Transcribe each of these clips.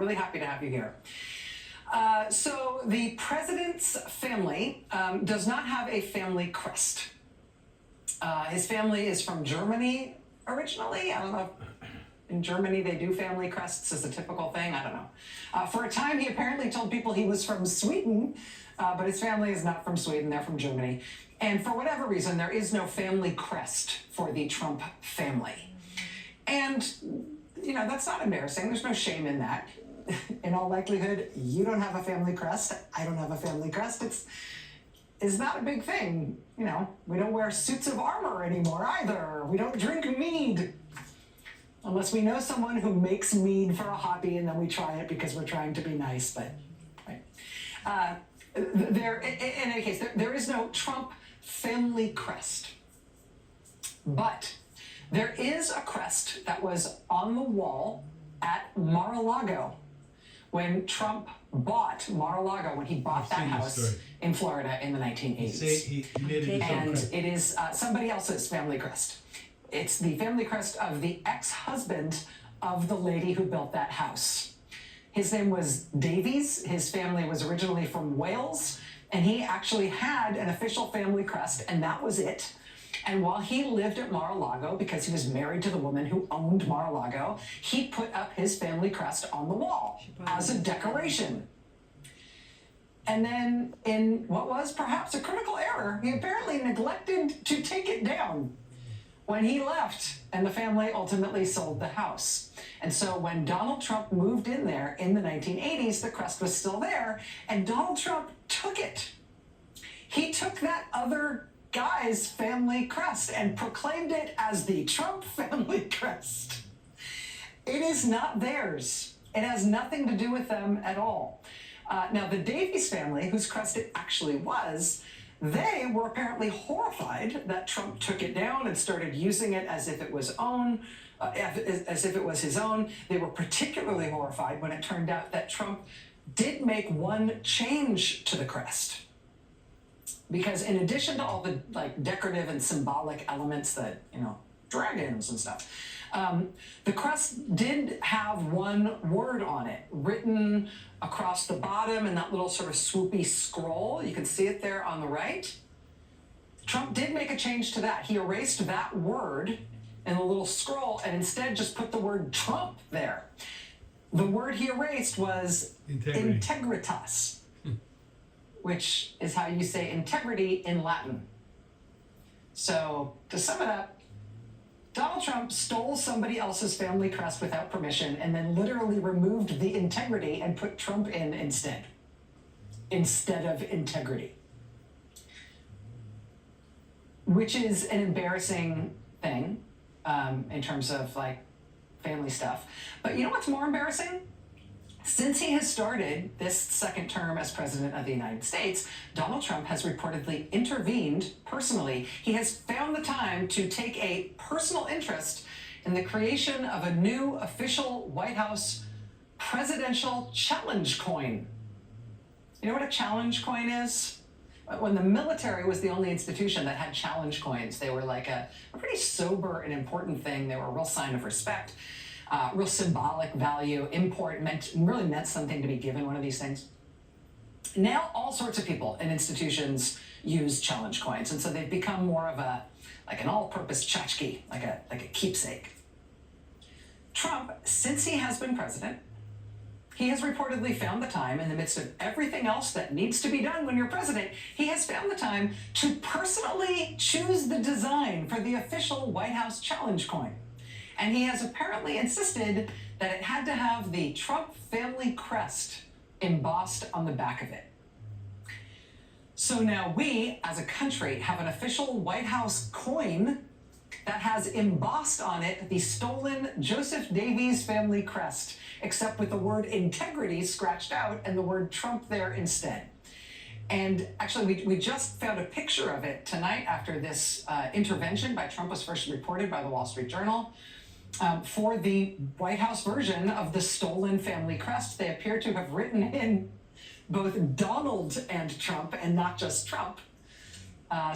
Really happy to have you here. So the president's family does not have a family crest. His family is from Germany originally. I don't know if in Germany they do family crests as a typical thing. I don't know. For a time, he apparently told people he was from Sweden, but his family is not from Sweden. They're from Germany. And for whatever reason, there is no family crest for the Trump family. And, you know, that's not embarrassing. There's no shame in that. In all likelihood, you don't have a family crest. I don't have a family crest. It's not a big thing. You know, we don't wear suits of armor anymore either. We don't drink mead. Unless we know someone who makes mead for a hobby and then we try it because we're trying to be nice, but right. In any case, there is no Trump family crest. But there is a crest that was on the wall at Mar-a-Lago when Trump bought Mar-a-Lago, when he bought that house in Florida in the 1980s. He made it And it is somebody else's family crest. It's the family crest of the ex-husband of the lady who built that house. His name was Davies. His family was originally from Wales, and he actually had an official family crest, and that was it. And while he lived at Mar-a-Lago, because he was married to the woman who owned Mar-a-Lago, he put up his family crest on the wall as a decoration. And then, in what was perhaps a critical error, he apparently neglected to take it down when he left, and the family ultimately sold the house. And so when Donald Trump moved in there in the 1980s, the crest was still there, and Donald Trump took it. He took that other guy's family crest and proclaimed it as the Trump family crest. It is not theirs. It has nothing to do with them at all. Now, the Davies family, whose crest it actually was, they were apparently horrified that Trump took it down and started using it as if it was as if it was his own. They were particularly horrified when it turned out that Trump did make one change to the crest. Because in addition to all the decorative and symbolic elements that, you know, dragons and stuff, the crest did have one word on it written across the bottom in that little sort of swoopy scroll. You can see it there on the right. Trump did make a change to that. He erased that word in the little scroll and instead just put the word Trump there. The word he erased was integritas, which is how you say integrity in Latin. So, to sum it up, Donald Trump stole somebody else's family crest without permission and then literally removed the integrity and put Trump in instead of integrity. Which is an embarrassing thing in terms of family stuff. But you know what's more embarrassing? Since he has started this second term as president of the United States, Donald Trump has reportedly intervened personally. He has found the time to take a personal interest in the creation of a new official White House presidential challenge coin. You know what a challenge coin is? When the military was the only institution that had challenge coins, they were like a pretty sober and important thing. They were a real sign of respect. Real symbolic value, really meant something to be given one of these things. Now, all sorts of people and institutions use challenge coins, and so they've become more of an all-purpose tchotchke, like a keepsake. Trump, since he has been president, he has reportedly found the time, in the midst of everything else that needs to be done when you're president, he has found the time to personally choose the design for the official White House challenge coin. And he has apparently insisted that it had to have the Trump family crest embossed on the back of it. So now we, as a country, have an official White House coin that has embossed on it the stolen Joseph Davies family crest, except with the word integrity scratched out and the word Trump there instead. And actually, we just found a picture of it tonight after this intervention by Trump was first reported by the Wall Street Journal. For the White House version of the stolen family crest, they appear to have written in both Donald and Trump and not just Trump.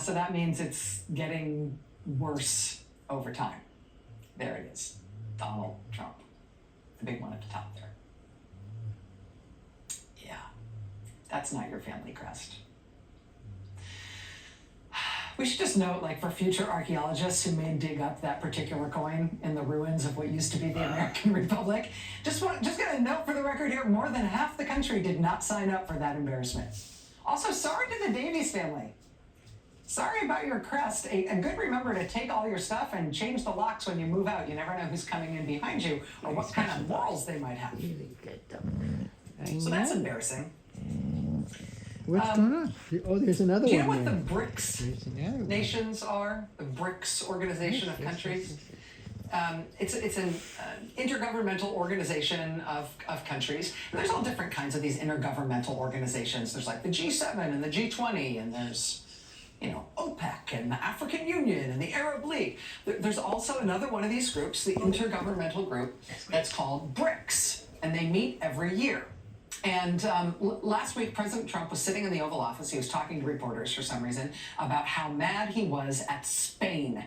So that means it's getting worse over time. There it is, Donald Trump, the big one at the top there. that's not your family crest. We should just note, like, for future archaeologists who may dig up that particular coin in the ruins of what used to be the American Republic, just gonna note for the record here, more than half the country did not sign up for that embarrassment. Also, sorry to the Davies family. Sorry about your crest. A good remember to take all your stuff and change the locks when you move out. You never know who's coming in behind you or what kind of morals they might have. So that's embarrassing. What's going on? Oh, there's another one. Do you know what there. the BRICS nations are? The BRICS organization of countries? It's an intergovernmental organization of countries. And there's all different kinds of these intergovernmental organizations. There's like the G7 and the G20, and there's, you know, OPEC and the African Union and the Arab League. There's also another one of these groups, the intergovernmental group, that's called BRICS, and they meet every year. And last week, President Trump was sitting in the Oval Office. He was talking to reporters for some reason about how mad he was at Spain.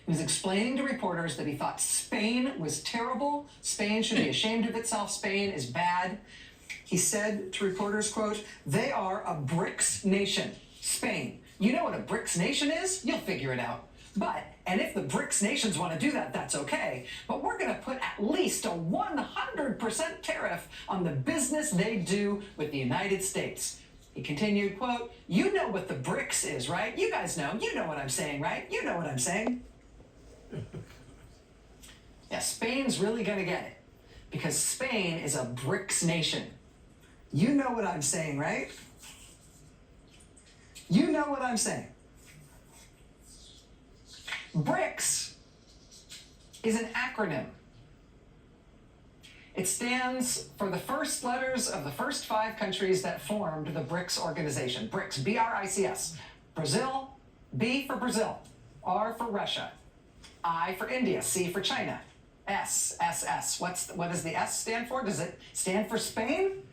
He was explaining to reporters that he thought Spain was terrible. Spain should be ashamed of itself. Spain is bad. He said to reporters, quote, "They are a BRICS nation, Spain. You know what a BRICS nation is? You'll figure it out. And if the BRICS nations want to do that, that's okay. But we're going to put at least a 100% tariff on the business they do with the United States." He continued, quote, "You know what the BRICS is, right? You guys know. You know what I'm saying, right? You know what I'm saying." Yeah, Spain's really going to get it because Spain is a BRICS nation. You know what I'm saying, right? You know what I'm saying. BRICS is an acronym. It stands for the first letters of the first 5 countries that formed the BRICS organization. BRICS, B-R-I-C-S. Brazil, B for Brazil. R for Russia. I for India. C for China. S, S, S. What does the S stand for? Does it stand for Spain?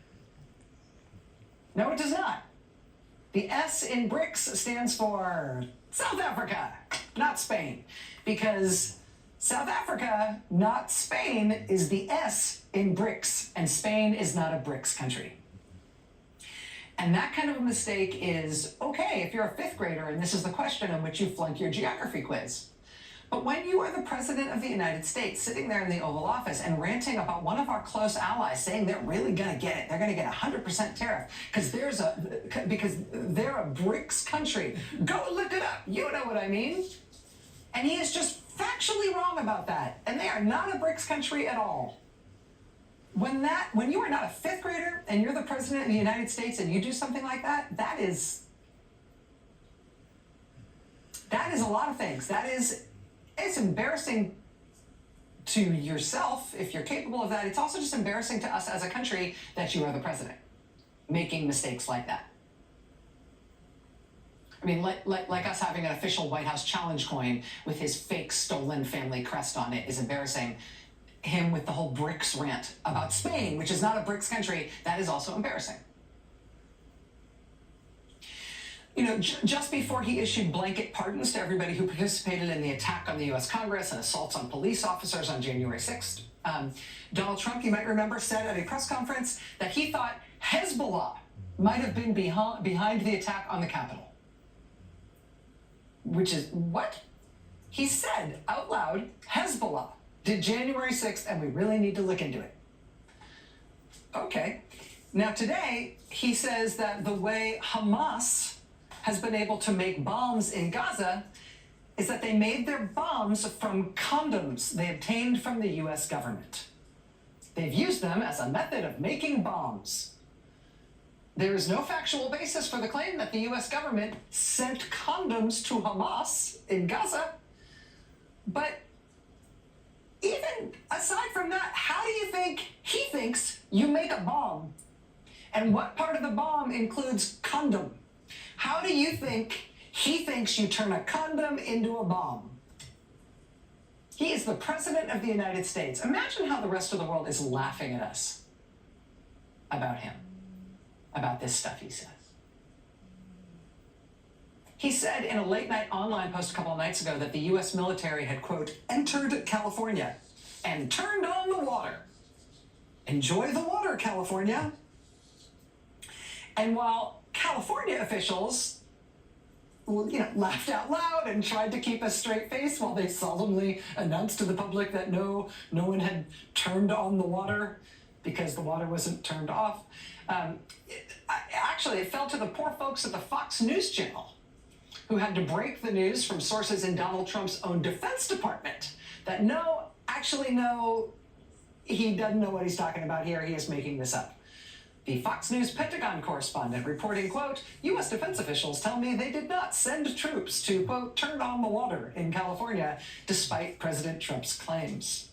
No, it does not. The S in BRICS stands for South Africa, not Spain, because South Africa, not Spain, is the S in BRICS, and Spain is not a BRICS country. And that kind of a mistake is okay if you're a 5th grader and this is the question in which you flunk your geography quiz. But when you are the President of the United States sitting there in the Oval Office and ranting about one of our close allies saying they're really going to get it, they're going to get a 100% tariff because they're a BRICS country. Go look it up. You know what I mean. And he is just factually wrong about that. And they are not a BRICS country at all. When you are not a 5th grader and you're the President of the United States and you do something like that, that is a lot of things. It's embarrassing to yourself if you're capable of that. It's also just embarrassing to us as a country that you are the president making mistakes like that. I mean, like us having an official White House challenge coin with his fake stolen family crest on it is embarrassing. Him with the whole BRICS rant about Spain, which is not a BRICS country, that is also embarrassing. You know, just before he issued blanket pardons to everybody who participated in the attack on the U.S. Congress and assaults on police officers on January 6th, Donald Trump, you might remember, said at a press conference that he thought Hezbollah might have been behind the attack on the Capitol. Which is what? He said out loud, Hezbollah did January 6th, and we really need to look into it. Okay. Now today, he says that the way Hamas has been able to make bombs in Gaza is that they made their bombs from condoms they obtained from the U.S. government. They've used them as a method of making bombs. There is no factual basis for the claim that the U.S. government sent condoms to Hamas in Gaza. But even aside from that, how do you think he thinks you make a bomb? And what part of the bomb includes condom? How do you think he thinks you turn a condom into a bomb? He is the President of the United States. Imagine how the rest of the world is laughing at us about him, about this stuff he says. He said in a late-night online post a couple of nights ago that the U.S. military had, quote, entered California and turned on the water. Enjoy the water, California. And while California officials, laughed out loud and tried to keep a straight face while they solemnly announced to the public that no one had turned on the water because the water wasn't turned off. Actually, it fell to the poor folks at the Fox News channel, who had to break the news from sources in Donald Trump's own Defense Department that no, he doesn't know what he's talking about here. He is making this up. The Fox News Pentagon correspondent reporting, quote, U.S. defense officials tell me they did not send troops to, quote, turn on the water in California, despite President Trump's claims.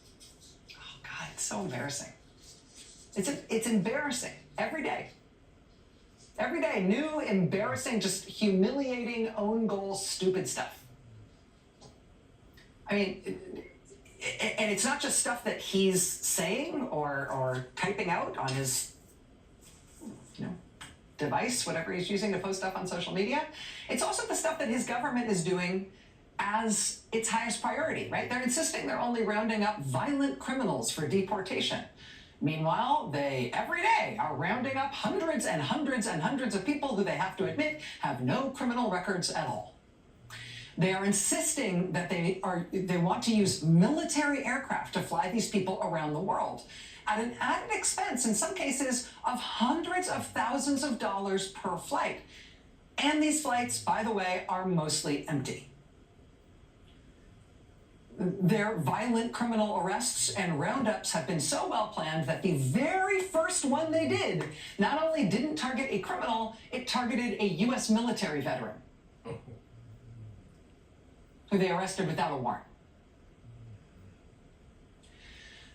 Oh, God, it's so embarrassing. It's embarrassing every day. Every day, new, embarrassing, just humiliating, own goal, stupid stuff. I mean, and it's not just stuff that he's saying or typing out on his device, whatever he's using to post stuff on social media. It's also the stuff that his government is doing as its highest priority, right? They're insisting they're only rounding up violent criminals for deportation. Meanwhile, they every day are rounding up hundreds and hundreds and hundreds of people who they have to admit have no criminal records at all. They are insisting that they want to use military aircraft to fly these people around the world at an added expense, in some cases, of hundreds of thousands of dollars per flight. And these flights, by the way, are mostly empty. Their violent criminal arrests and roundups have been so well planned that the very first one they did not only didn't target a criminal, it targeted a U.S. military veteran who they arrested without a warrant.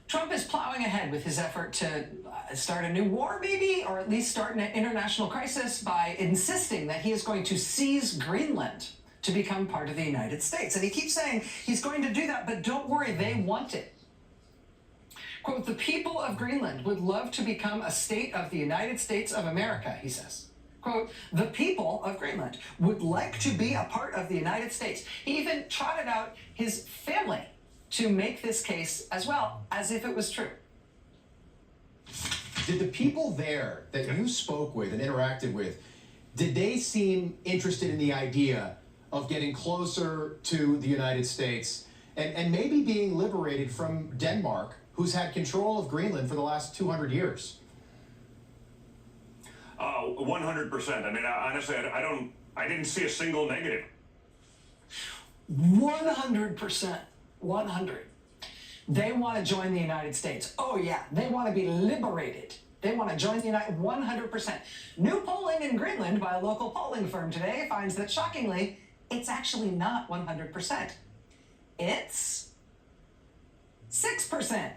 Trump is plowing ahead with his effort to start a new war, maybe, or at least start an international crisis by insisting that he is going to seize Greenland to become part of the United States. And he keeps saying he's going to do that, but don't worry, they want it. Quote, the people of Greenland would love to become a state of the United States of America, he says. Quote, the people of Greenland would like to be a part of the United States. He even trotted out his family to make this case as well, as if it was true. Did the people there that you spoke with and interacted with, did they seem interested in the idea of getting closer to the United States and maybe being liberated from Denmark, who's had control of Greenland for the last 200 years? 100%. I mean, honestly, I didn't see a single negative. 100%. 100. They want to join the United States. Oh yeah, they want to be liberated. They want to join the United 100%. New polling in Greenland by a local polling firm today finds that, shockingly, it's actually not 100%. It's 6%.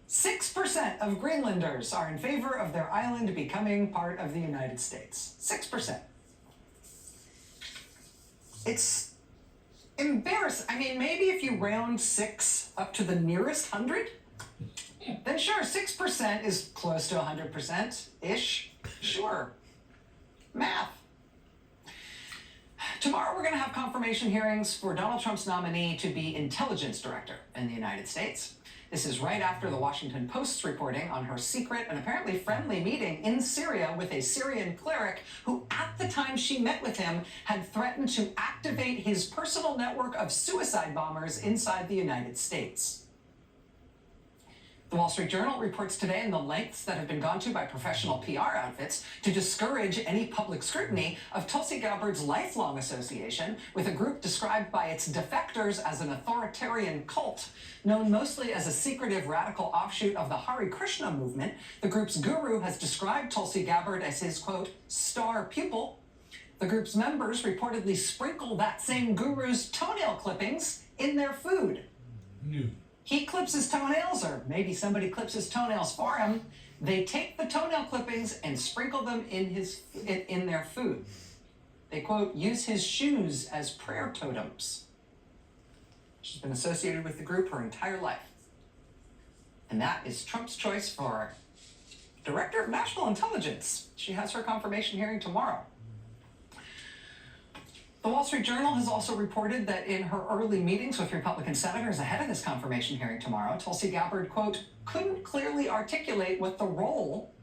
6% of Greenlanders are in favor of their island becoming part of the United States. 6%. It's embarrassing. I mean, maybe if you round 6 up to the nearest 100, then sure, 6% is close to 100%-ish. Sure. Math. Tomorrow we're going to have confirmation hearings for Donald Trump's nominee to be intelligence director in the United States. This is right after the Washington Post's reporting on her secret and apparently friendly meeting in Syria with a Syrian cleric who, at the time she met with him, had threatened to activate his personal network of suicide bombers inside the United States. The Wall Street Journal reports today on the lengths that have been gone to by professional PR outfits to discourage any public scrutiny of Tulsi Gabbard's lifelong association with a group described by its defectors as an authoritarian cult. Known mostly as a secretive radical offshoot of the Hare Krishna movement, the group's guru has described Tulsi Gabbard as his, quote, star pupil. The group's members reportedly sprinkle that same guru's toenail clippings in their food. He clips his toenails, or maybe somebody clips his toenails for him. They take the toenail clippings and sprinkle them in their food. They, quote, use his shoes as prayer totems. She's been associated with the group her entire life. And that is Trump's choice for Director of National Intelligence. She has her confirmation hearing tomorrow. The Wall Street Journal has also reported that in her early meetings with Republican senators ahead of this confirmation hearing tomorrow, Tulsi Gabbard, quote, couldn't clearly articulate what the role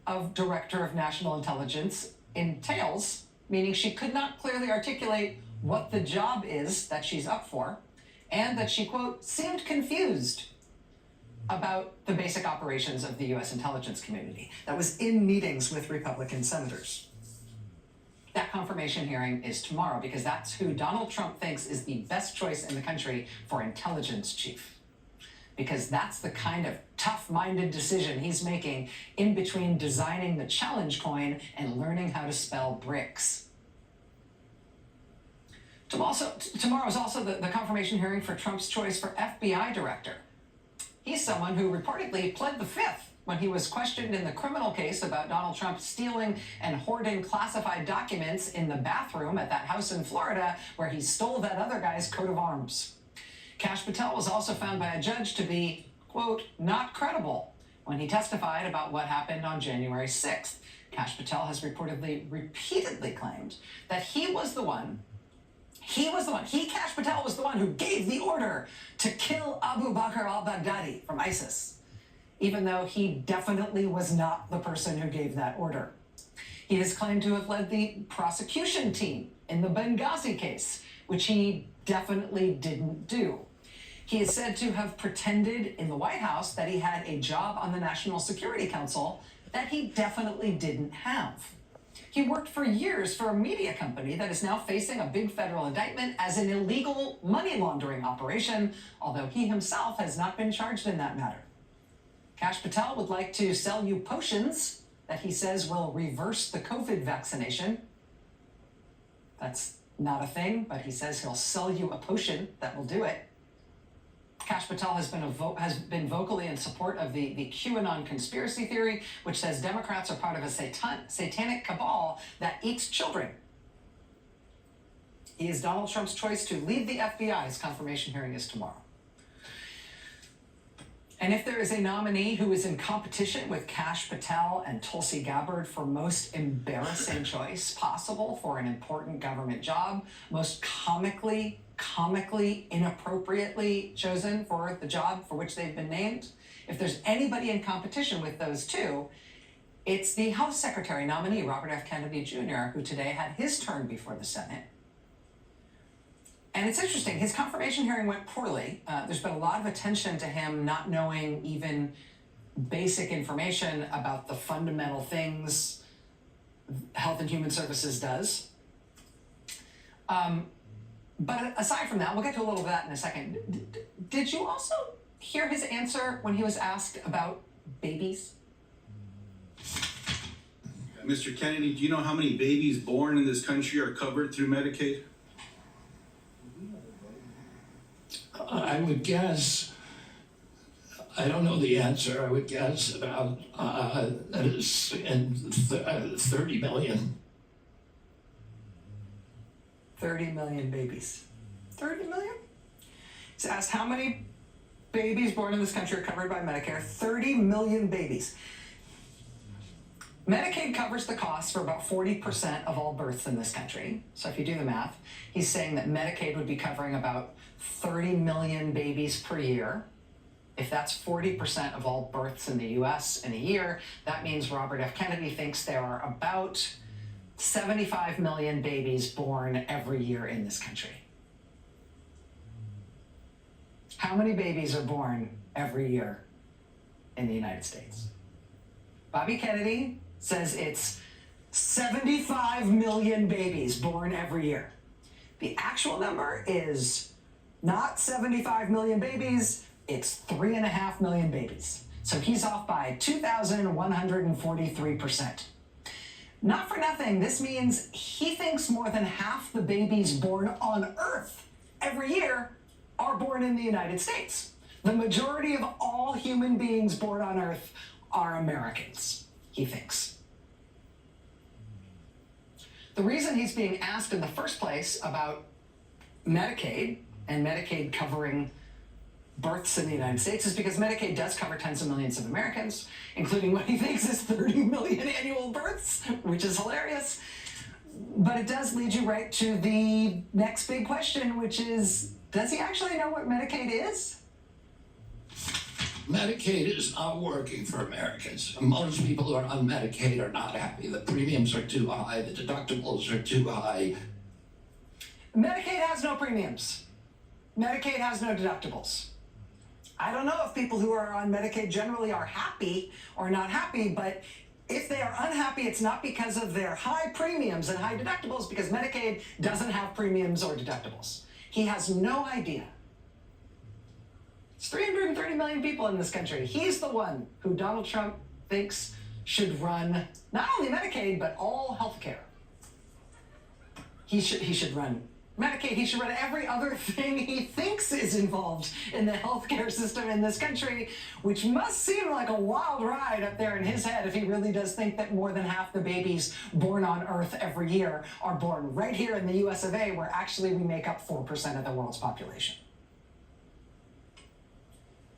of Director of National Intelligence entails, meaning she could not clearly articulate what the job is that she's up for, and that she, quote, seemed confused about the basic operations of the US intelligence community. That was in meetings with Republican senators. That confirmation hearing is tomorrow because that's who Donald Trump thinks is the best choice in the country for intelligence chief. Because that's the kind of tough-minded decision he's making in between designing the challenge coin and learning how to spell BRICS. Tomorrow is also the confirmation hearing for Trump's choice for FBI director. He's someone who reportedly pled the fifth when he was questioned in the criminal case about Donald Trump stealing and hoarding classified documents in the bathroom at that house in Florida where he stole that other guy's coat of arms. Kash Patel was also found by a judge to be, quote, not credible when he testified about what happened on January 6th. Kash Patel has repeatedly claimed that he, Kash Patel, was the one who gave the order to kill Abu Bakr al-Baghdadi from ISIS, even though he definitely was not the person who gave that order. He is claimed to have led the prosecution team in the Benghazi case, which he definitely didn't do. He is said to have pretended in the White House that he had a job on the National Security Council that he definitely didn't have. He worked for years for a media company that is now facing a big federal indictment as an illegal money laundering operation, although he himself has not been charged in that matter. Kash Patel would like to sell you potions that he says will reverse the COVID vaccination. That's not a thing, but he says he'll sell you a potion that will do it. Kash Patel has been vocally in support of the QAnon conspiracy theory, which says Democrats are part of a satanic cabal that eats children. He is Donald Trump's choice to lead the FBI. His confirmation hearing is tomorrow. And if there is a nominee who is in competition with Kash Patel and Tulsi Gabbard for most embarrassing choice possible for an important government job, most comically inappropriately chosen for the job for which they've been named, if there's anybody in competition with those two, it's the House Secretary nominee, Robert F. Kennedy Jr., who today had his turn before the Senate. And it's interesting, his confirmation hearing went poorly. There's been a lot of attention to him not knowing even basic information about the fundamental things Health and Human Services does. But aside from that, we'll get to a little of that in a second. Did you also hear his answer when he was asked about babies? Mr. Kennedy, do you know how many babies born in this country are covered through Medicaid? I would guess, I don't know the answer, I would guess about 30 million. 30 million babies. 30 million? He's asked how many babies born in this country are covered by Medicare. 30 million babies. Medicaid covers the cost for about 40% of all births in this country. So if you do the math, he's saying that Medicaid would be covering about 30 million babies per year. If that's 40% of all births in the US in a year, that means Robert F. Kennedy thinks there are about 75 million babies born every year in this country. How many babies are born every year in the United States? Bobby Kennedy says it's 75 million babies born every year. The actual number is not 75 million babies, it's 3.5 million babies. So he's off by 2,143%. Not for nothing, this means he thinks more than half the babies born on Earth every year are born in the United States. The majority of all human beings born on Earth are Americans, he thinks. The reason he's being asked in the first place about Medicaid and Medicaid covering births in the United States is because Medicaid does cover tens of millions of Americans, including what he thinks is 30 million annual births, which is hilarious. But it does lead you right to the next big question, which is, does he actually know what Medicaid is? Medicaid is not working for Americans. Most people who are on Medicaid are not happy. The premiums are too high, the deductibles are too high. Medicaid has no premiums. Medicaid has no deductibles. I don't know if people who are on Medicaid generally are happy or not happy, but if they are unhappy, it's not because of their high premiums and high deductibles, because Medicaid doesn't have premiums or deductibles. He has no idea. It's 330 million people in this country. He's the one who Donald Trump thinks should run not only Medicaid, but all health care. He should run Medicaid. He should run every other thing he thinks is involved in the healthcare system in this country, which must seem like a wild ride up there in his head if he really does think that more than half the babies born on Earth every year are born right here in the US of A, where actually we make up 4% of the world's population.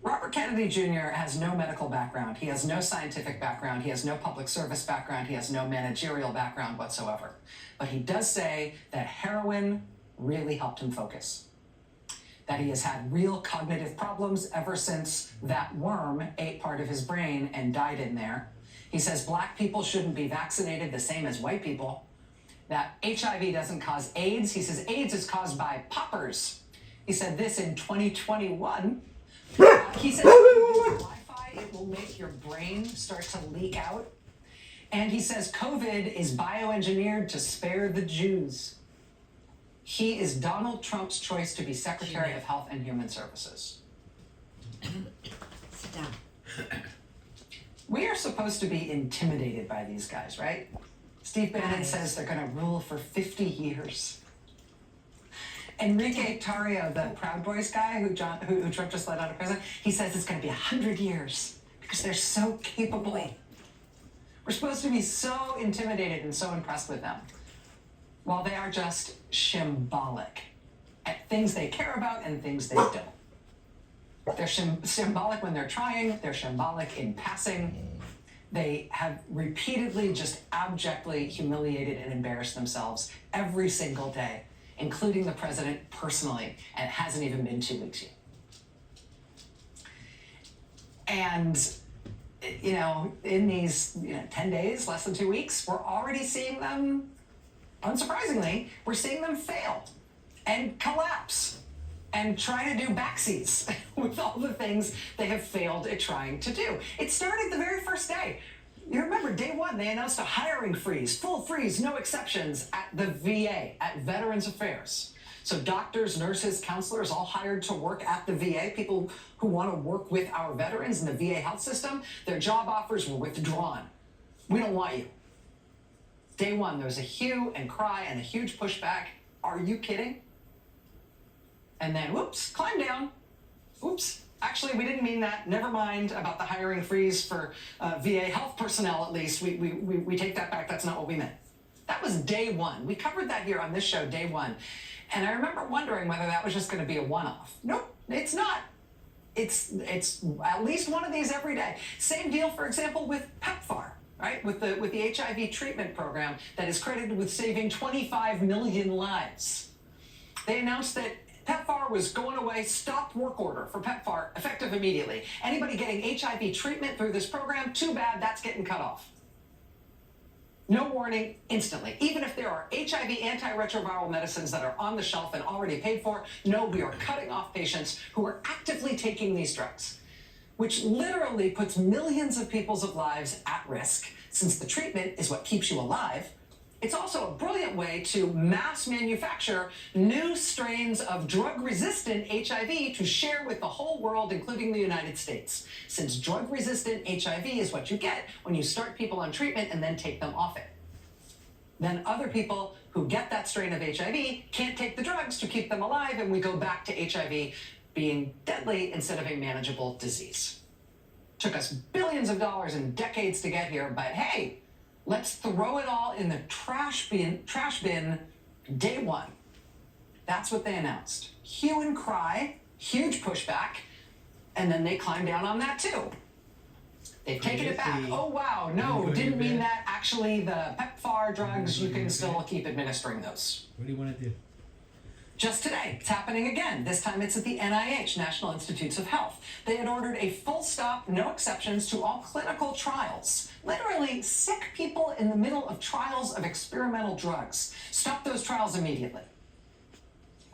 Robert Kennedy Jr. has no medical background. He has no scientific background. He has no public service background. He has no managerial background whatsoever. But he does say that heroin really helped him focus. That he has had real cognitive problems ever since that worm ate part of his brain and died in there. He says black people shouldn't be vaccinated the same as white people. That HIV doesn't cause AIDS. He says AIDS is caused by poppers. He said this in 2021. He said if you use Wi-Fi, it will make your brain start to leak out. And he says COVID is bioengineered to spare the Jews. He is Donald Trump's choice to be Secretary of Health and Human Services. Sit down. We are supposed to be intimidated by these guys, right? Steve Bannon says they're going to rule for 50 years. Enrique Tarrio, the Proud Boys guy who Trump just let out of prison, he says it's going to be 100 years because they're so capable. We're supposed to be so intimidated and so impressed with them. Well, they are just shambolic at things they care about and things they don't. They're shambolic when they're trying, they're shambolic in passing. They have repeatedly just abjectly humiliated and embarrassed themselves every single day, including the president personally, and it hasn't even been 2 weeks yet. And, you know, in these 10 days, less than 2 weeks, we're already seeing them, unsurprisingly, we're seeing them fail and collapse and try to do backsies with all the things they have failed at trying to do. It started the very first day. You remember, day one, they announced a hiring freeze, full freeze, no exceptions at the VA, at Veterans Affairs. So doctors, nurses, counselors, all hired to work at the VA, people who want to work with our veterans in the VA health system, their job offers were withdrawn. We don't want you. Day one, there was a hue and cry and a huge pushback. Are you kidding? And then, whoops, climb down. Oops. Actually, we didn't mean that. Never mind about the hiring freeze for VA health personnel, at least. We take that back. That's not what we meant. That was day one. We covered that here on this show, day one. And I remember wondering whether that was just going to be a one-off. Nope, it's not. It's at least one of these every day. Same deal, for example, with PEPFAR, right? With the HIV treatment program that is credited with saving 25 million lives. They announced that PEPFAR was going away, stopped work order for PEPFAR, effective immediately. Anybody getting HIV treatment through this program, too bad, that's getting cut off. No warning, instantly. Even if there are HIV antiretroviral medicines that are on the shelf and already paid for, no, we are cutting off patients who are actively taking these drugs, which literally puts millions of people's lives at risk, since the treatment is what keeps you alive. It's also a brilliant way to mass manufacture new strains of drug-resistant HIV to share with the whole world, including the United States, since drug-resistant HIV is what you get when you start people on treatment and then take them off it. Then other people who get that strain of HIV can't take the drugs to keep them alive, and we go back to HIV being deadly instead of a manageable disease. Took us billions of dollars and decades to get here, but hey, let's throw it all in the trash bin day one. That's what they announced. Hue and cry, huge pushback, and then they climb down on that too. They've taken it back. Oh wow, no, didn't mean that. Actually, the PEPFAR drugs, you can still keep administering those. What do you want to do? Just today, it's happening again. This time it's at the NIH, National Institutes of Health. They had ordered a full stop, no exceptions to all clinical trials. Literally, sick people in the middle of trials of experimental drugs. Stop those trials immediately.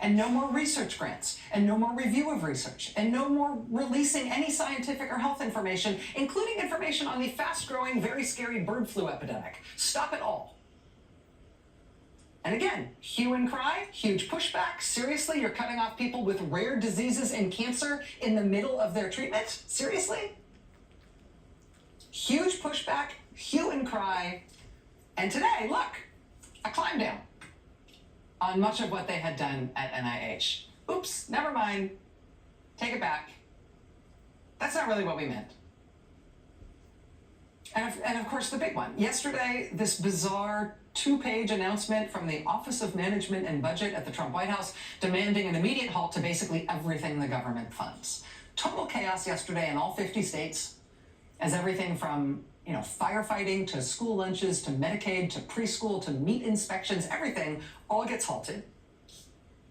And no more research grants, and no more review of research, and no more releasing any scientific or health information, including information on the fast-growing, very scary bird flu epidemic. Stop it all. And again, hue and cry, huge pushback. Seriously, you're cutting off people with rare diseases and cancer in the middle of their treatment? Seriously? Huge pushback, hue and cry. And today, look, a climb down on much of what they had done at NIH. Oops, never mind. Take it back. That's not really what we meant. And of course, the big one. Yesterday, this bizarre 2-page announcement from the Office of Management and Budget at the Trump White House demanding an immediate halt to basically everything the government funds. Total chaos yesterday in all 50 states, as everything from firefighting to school lunches to Medicaid to preschool to meat inspections, everything all gets halted.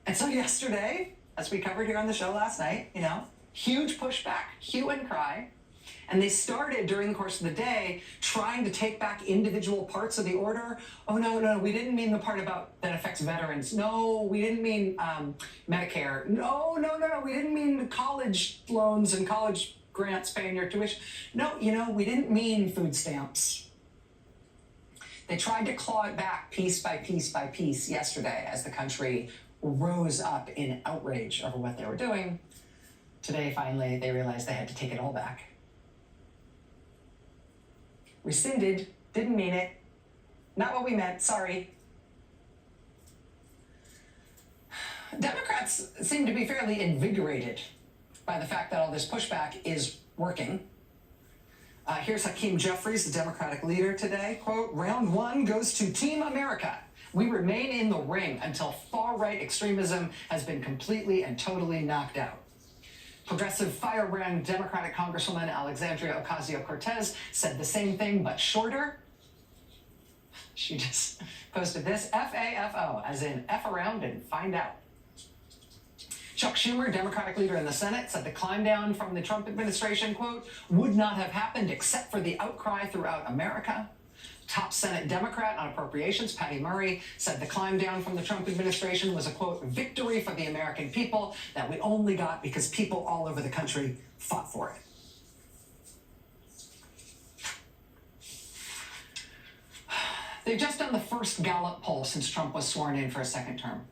And so yesterday, as we covered here on the show last night, huge pushback, hue and cry. And they started during the course of the day trying to take back individual parts of the order. Oh, no, we didn't mean the part about that affects veterans. No, we didn't mean Medicare. No, we didn't mean college loans and college grants paying your tuition. No, we didn't mean food stamps. They tried to claw it back piece by piece by piece yesterday as the country rose up in outrage over what they were doing. Today, finally, they realized they had to take it all back. Rescinded, didn't mean it. Not what we meant, sorry. Democrats seem to be fairly invigorated by the fact that all this pushback is working. Here's Hakeem Jeffries, the Democratic leader today. Quote, "Round one goes to Team America. We remain in the ring until far-right extremism has been completely and totally knocked out." Progressive firebrand Democratic Congresswoman Alexandria Ocasio-Cortez said the same thing, but shorter. She just posted this, FAFO, as in F around and find out. Chuck Schumer, Democratic leader in the Senate, said the climb down from the Trump administration, quote, "would not have happened except for the outcry throughout America." Top Senate Democrat on appropriations, Patty Murray, said the climb down from the Trump administration was a, quote, "victory for the American people that we only got because people all over the country fought for it." They've just done the first Gallup poll since Trump was sworn in for a second term.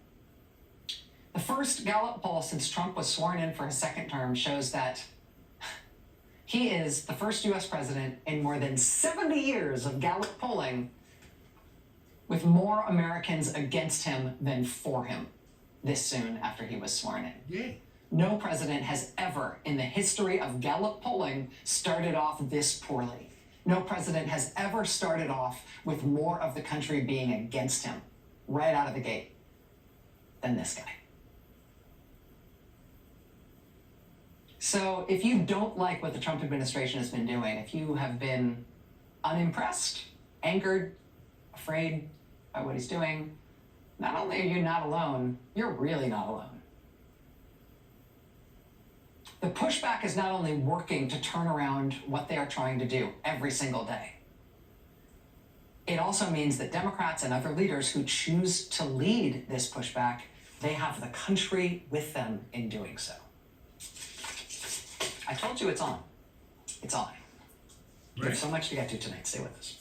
The first Gallup poll since Trump was sworn in for his second term shows that he is the first U.S. president in more than 70 years of Gallup polling with more Americans against him than for him this soon after he was sworn in. Yay. No president has ever in the history of Gallup polling started off this poorly. No president has ever started off with more of the country being against him right out of the gate than this guy. So if you don't like what the Trump administration has been doing, if you have been unimpressed, angered, afraid by what he's doing, not only are you not alone, you're really not alone. The pushback is not only working to turn around what they are trying to do every single day. It also means that Democrats and other leaders who choose to lead this pushback, they have the country with them in doing so. I told you it's on. It's on. We have so much to get to tonight. Stay with us.